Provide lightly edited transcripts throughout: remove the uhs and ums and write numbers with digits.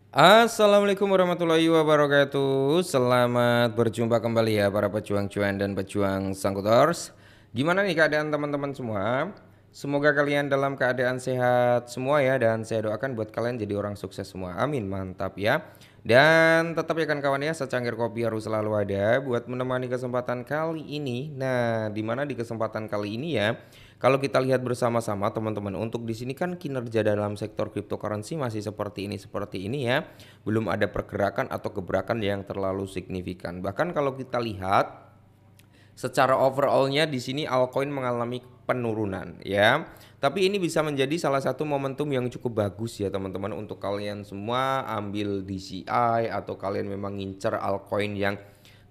Assalamualaikum warahmatullahi wabarakatuh. Selamat berjumpa kembali ya para pejuang cuan dan pejuang sangkutors. Gimana nih keadaan teman-teman semua? Semoga kalian dalam keadaan sehat semua ya, dan saya doakan buat kalian jadi orang sukses semua. Amin, mantap ya. Dan tetap ya kan kawan ya, secangkir kopi harus selalu ada buat menemani kesempatan kali ini. Nah, dimana di kesempatan kali ini ya, kalau kita lihat bersama-sama teman-teman, untuk di sini kan kinerja dalam sektor cryptocurrency masih seperti ini ya. Belum ada pergerakan atau gebrakan yang terlalu signifikan. Bahkan kalau kita lihat secara overallnya di sini altcoin mengalami penurunan ya. Tapi ini bisa menjadi salah satu momentum yang cukup bagus ya teman-teman, untuk kalian semua ambil DCI atau kalian memang ngincer altcoin yang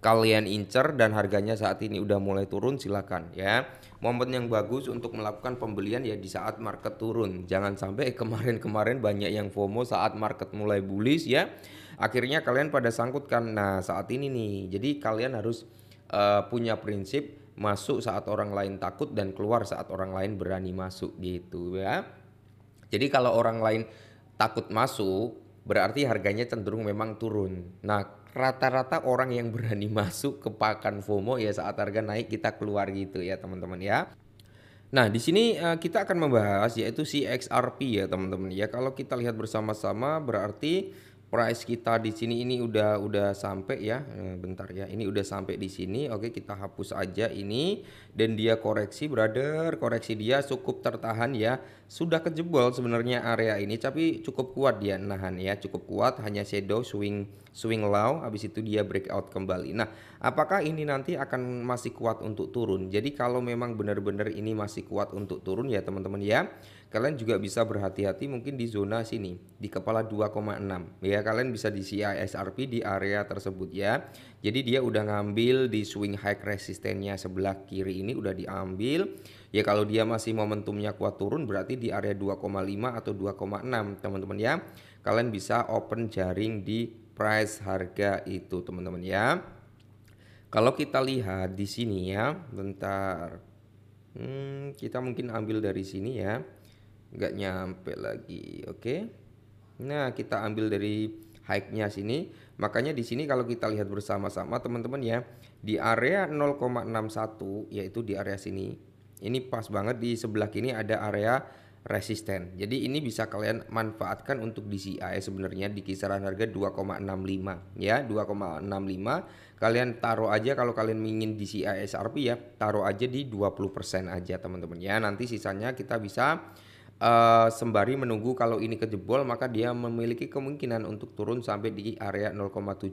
kalian incer dan harganya saat ini udah mulai turun, silakan ya. Momen yang bagus untuk melakukan pembelian ya di saat market turun. Jangan sampai kemarin-kemarin banyak yang FOMO saat market mulai bullish ya. Akhirnya kalian pada sangkutkan. Nah, saat ini nih. Jadi kalian harus punya prinsip masuk saat orang lain takut dan keluar saat orang lain berani masuk gitu ya. Jadi kalau orang lain takut masuk, berarti harganya cenderung memang turun. Nah, rata-rata orang yang berani masuk kepakan FOMO ya saat harga naik kita keluar gitu ya teman-teman ya. Nah, di sini kita akan membahas yaitu si XRP ya teman-teman ya. Kalau kita lihat bersama-sama berarti price kita di sini ini udah sampai ya. Bentar ya. Ini udah sampai di sini. Oke, kita hapus aja ini dan dia koreksi brother. Koreksi dia cukup tertahan ya. Sudah kejebol sebenarnya area ini tapi cukup kuat dia nahan ya. Cukup kuat, hanya shadow swing low, habis itu dia breakout kembali. Nah, apakah ini nanti akan masih kuat untuk turun? Jadi kalau memang benar-benar ini masih kuat untuk turun ya teman-teman ya, kalian juga bisa berhati-hati mungkin di zona sini di kepala 2,6 ya. Kalian bisa di CISRP di area tersebut ya. Jadi dia udah ngambil di swing high resistennya sebelah kiri ini udah diambil ya. Kalau dia masih momentumnya kuat turun berarti di area 2,5 atau 2,6 teman-teman ya. Kalian bisa open jaring di price harga itu teman-teman ya. Kalau kita lihat di sini ya, bentar. Kita mungkin ambil dari sini ya. Nggak nyampe lagi. Oke. Nah, kita ambil dari high-nya sini. Makanya di sini kalau kita lihat bersama-sama teman-teman ya, di area 0,61 yaitu di area sini. Ini pas banget di sebelah kiri ada area resisten. Jadi ini bisa kalian manfaatkan untuk DCI sebenarnya di kisaran harga 2,65 ya, 2,65. Kalian taruh aja kalau kalian ingin DCI SRP ya, taruh aja di 20% aja teman-teman ya. Nanti sisanya kita bisa sembari menunggu kalau ini kejebol, maka dia memiliki kemungkinan untuk turun sampai di area 0,75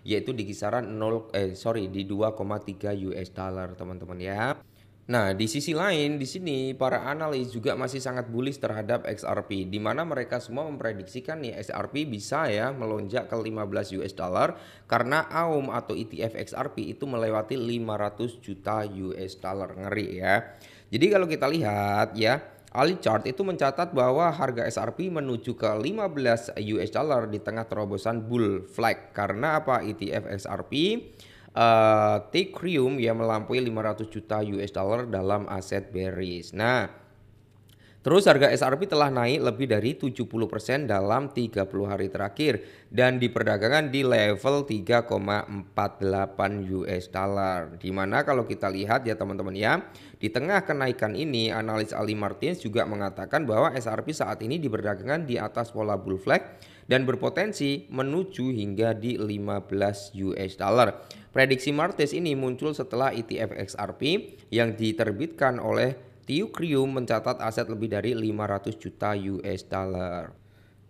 yaitu di kisaran di 2,3 US dollar teman-teman ya. Nah, di sisi lain di sini para analis juga masih sangat bullish terhadap XRP, di mana mereka semua memprediksikan nih XRP bisa ya melonjak ke 15 US dollar karena AUM atau ETF XRP itu melewati 500 juta US dollar. Ngeri ya. Jadi kalau kita lihat ya, Ali chart itu mencatat bahwa harga XRP menuju ke 15 US dollar di tengah terobosan bull flag. Karena apa? ETF XRP Ethereum yang melampaui 500 juta US dollar dalam aset bearish. Nah, terus harga XRP telah naik lebih dari 70% dalam 30 hari terakhir dan diperdagangkan di level 3,48 US dollar. Dimana kalau kita lihat ya teman-teman ya, di tengah kenaikan ini analis Ali Martins juga mengatakan bahwa XRP saat ini diperdagangkan di atas pola bull flag dan berpotensi menuju hingga di 15 US dollar. Prediksi Martins ini muncul setelah ETF XRP yang diterbitkan oleh Ethereum mencatat aset lebih dari 500 juta US dollar.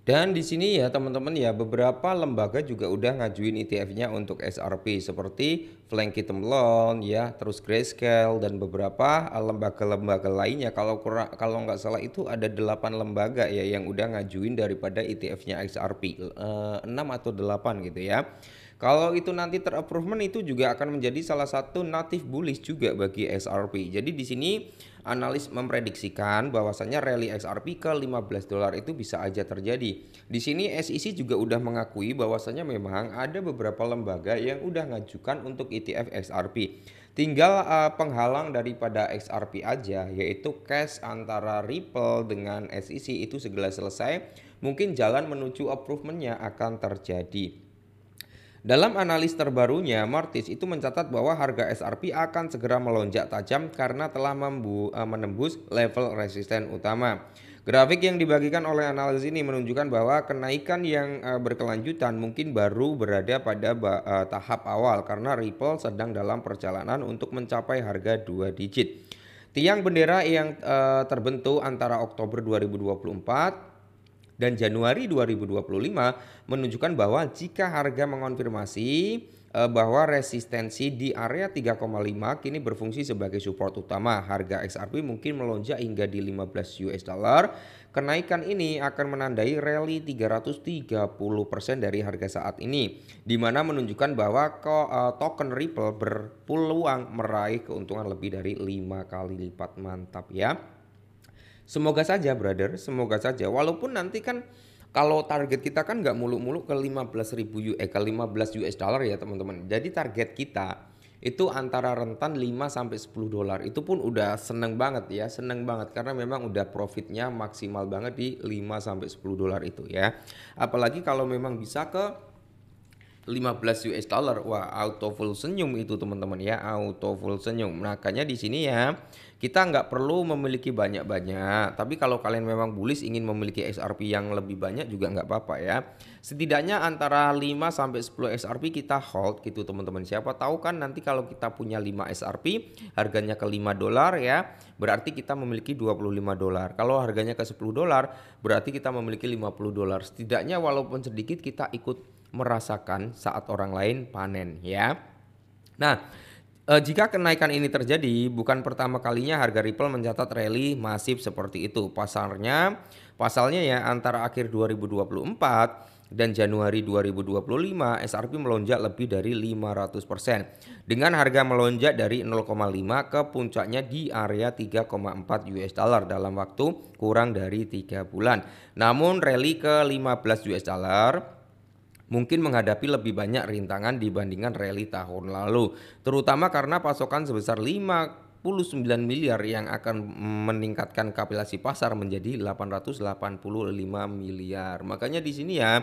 Dan di sini ya teman-teman ya, beberapa lembaga juga udah ngajuin ETF-nya untuk XRP seperti Flankitum Loan ya, terus Grayscale dan beberapa lembaga-lembaga lainnya. Kalau nggak salah itu ada 8 lembaga ya yang udah ngajuin daripada ETF-nya XRP. 6 atau 8 gitu ya. Kalau itu nanti terapproval itu juga akan menjadi salah satu native bullish juga bagi XRP. Jadi di sini analis memprediksikan bahwasannya rally XRP ke 15 dolar itu bisa aja terjadi. Di sini SEC juga udah mengakui bahwasannya memang ada beberapa lembaga yang udah ngajukan untuk ETF XRP. Tinggal penghalang daripada XRP aja, yaitu cash antara Ripple dengan SEC itu segera selesai. mungkin jalan menuju improvement-nya akan terjadi. Dalam analis terbarunya, Martis itu mencatat bahwa harga SRP akan segera melonjak tajam karena telah menembus level resisten utama. Grafik yang dibagikan oleh analis ini menunjukkan bahwa kenaikan yang berkelanjutan mungkin baru berada pada tahap awal karena Ripple sedang dalam perjalanan untuk mencapai harga 2 digit. Tiang bendera yang terbentuk antara Oktober 2024 dan Januari 2025 menunjukkan bahwa jika harga mengonfirmasi bahwa resistensi di area 3,5 kini berfungsi sebagai support utama, harga XRP mungkin melonjak hingga di 15 US dollar. Kenaikan ini akan menandai rally 330% dari harga saat ini, di mana menunjukkan bahwa token Ripple berpeluang meraih keuntungan lebih dari 5 kali lipat. Mantap ya. Semoga saja brother, semoga saja. Walaupun nanti kan kalau target kita kan nggak muluk-muluk ke 15 US dollar ya teman-teman. Jadi target kita itu antara rentan 5 sampai 10 dolar. Itu pun udah seneng banget ya, seneng banget karena memang udah profitnya maksimal banget di 5 sampai 10 dolar itu ya. Apalagi kalau memang bisa ke 15 US dollar, wah auto full senyum itu teman-teman ya, auto full senyum. Makanya di sini ya kita nggak perlu memiliki banyak-banyak, tapi kalau kalian memang bullish ingin memiliki XRP yang lebih banyak juga nggak apa-apa ya. Setidaknya antara 5 sampai 10 XRP kita hold gitu teman-teman. Siapa tahu kan nanti kalau kita punya 5 XRP harganya ke 5 dolar ya, berarti kita memiliki 25 dolar. Kalau harganya ke 10 dolar berarti kita memiliki 50 dolar. Setidaknya walaupun sedikit kita ikut merasakan saat orang lain panen ya. Nah, jika kenaikan ini terjadi, bukan pertama kalinya harga Ripple mencatat rally masif seperti itu. Pasalnya ya antara akhir 2024 dan Januari 2025 SRP melonjak lebih dari 500%. Dengan harga melonjak dari 0,5 ke puncaknya di area 3,4 US dollar dalam waktu kurang dari 3 bulan. Namun rally ke 15 US dollar mungkin menghadapi lebih banyak rintangan dibandingkan rally tahun lalu, terutama karena pasokan sebesar 59 miliar yang akan meningkatkan kapitalisasi pasar menjadi 885 miliar. Makanya di sini ya,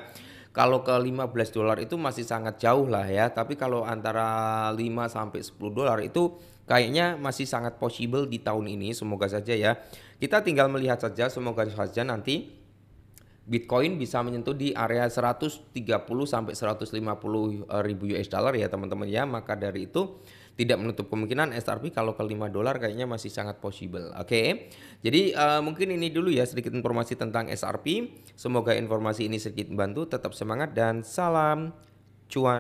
kalau ke 15 dolar itu masih sangat jauh lah ya, tapi kalau antara 5 sampai 10 dolar itu kayaknya masih sangat possible di tahun ini. Semoga saja ya. Kita tinggal melihat saja, semoga saja nanti Bitcoin bisa menyentuh di area 130 sampai 150 ribu US dollar ya teman-teman ya. Maka dari itu tidak menutup kemungkinan SRP kalau ke 5 dolar kayaknya masih sangat possible. Oke. Jadi mungkin ini dulu ya sedikit informasi tentang SRP. Semoga informasi ini sedikit membantu. Tetap semangat dan salam cuan.